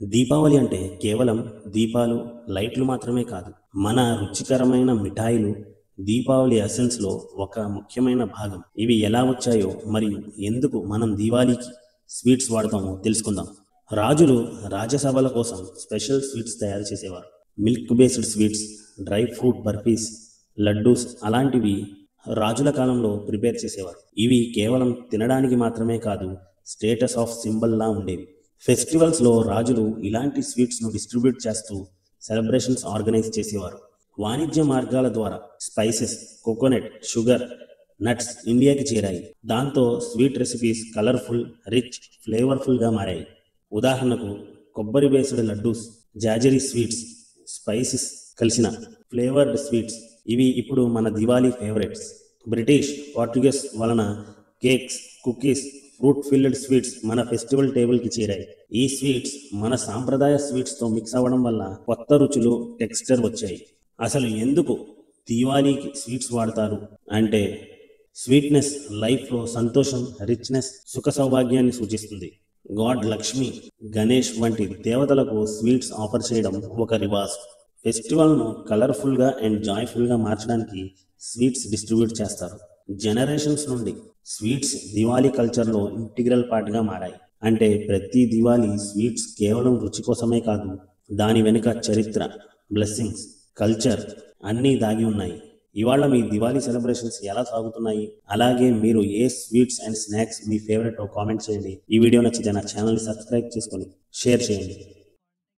దీపావళి అంటే కేవలం దీపాలు, లైట్లు మాత్రమే కాదు. మన రుచికరమైన మిఠాయిలు దీపావళి ఎసెన్స్‌లో ఒక ముఖ్యమైన భాగం. ఇవి ఎలా వచ్చాయో మరియు ఎందుకు మనం దీవాళీకి స్వీట్స్ వాడతామో తెలుసుకుందాం. రాజులు రాజసభల కోసం స్పెషల్ స్వీట్స్ తయారు చేసేవారు. Milk based sweets, dry fruit barfis, laddoos అలాంటివి రాజుల కాలంలో ప్రిపేర్ చేసేవారు. ఇవి కేవలం తినడానికి మాత్రమే కాదు, స్టేటస్ ఆఫ్ సింబల్‌లా ఉండేవి. ఫెస్టివల్స్లో రాజులు ఇలాంటి స్వీట్స్ను డిస్ట్రిబ్యూట్ చేస్తూ సెలబ్రేషన్స్ ఆర్గనైజ్ చేసేవారు. వాణిజ్య మార్గాల ద్వారా స్పైసెస్, కోకోనట్, షుగర్, నట్స్ ఇండియాకి చేరాయి. దాంతో స్వీట్ రెసిపీస్ కలర్ఫుల్, రిచ్, ఫ్లేవర్ఫుల్గా మారాయి. ఉదాహరణకు కొబ్బరి based laddoos, jaggery sweets, spices కలిసిన ఫ్లేవర్డ్ స్వీట్స్ ఇవి ఇప్పుడు మన దివాళీ ఫేవరెట్స్. బ్రిటిష్, పోర్చుగీస్ వలన cakes, cookies, fruit filled sweets మన ఫెస్టివల్ టేబుల్కి చేరాయి. ఈ స్వీట్స్ మన సాంప్రదాయ స్వీట్స్తో మిక్స్ అవ్వడం వల్ల కొత్త రుచులు, టెక్స్చర్ వచ్చాయి. అసలు ఎందుకు దీవాళీకి స్వీట్స్ వాడతారు అంటే, స్వీట్నెస్ లైఫ్లో సంతోషం, రిచ్నెస్, సుఖ సౌభాగ్యాన్ని సూచిస్తుంది. గాడ్ లక్ష్మి, గణేష్ వంటి దేవతలకు స్వీట్స్ ఆఫర్ చేయడం ఒక రివాజ్. ఫెస్టివల్ను కలర్ఫుల్గా అండ్ జాయ్ఫుల్గా మార్చడానికి స్వీట్స్ డిస్ట్రిబ్యూట్ చేస్తారు. జనరేషన్స్ నుండి స్వీట్స్ దివాళీ కల్చర్లో ఇంటిగ్రల్ పార్ట్గా మారాయి. అంటే ప్రతి దివాళీ స్వీట్స్ కేవలం రుచి కోసమే కాదు, దాని వెనుక చరిత్ర, బ్లెస్సింగ్స్, కల్చర్ అన్నీ దాగి ఉన్నాయి. ఇవాళ మీ దివాళీ సెలబ్రేషన్స్ ఎలా సాగుతున్నాయి? అలాగే మీరు ఏ స్వీట్స్ అండ్ స్నాక్స్ మీ ఫేవరెట్ కామెంట్ చేయండి. ఈ వీడియో నచ్చితే నా ఛానల్ని సబ్స్క్రైబ్ చేసుకొని షేర్ చేయండి.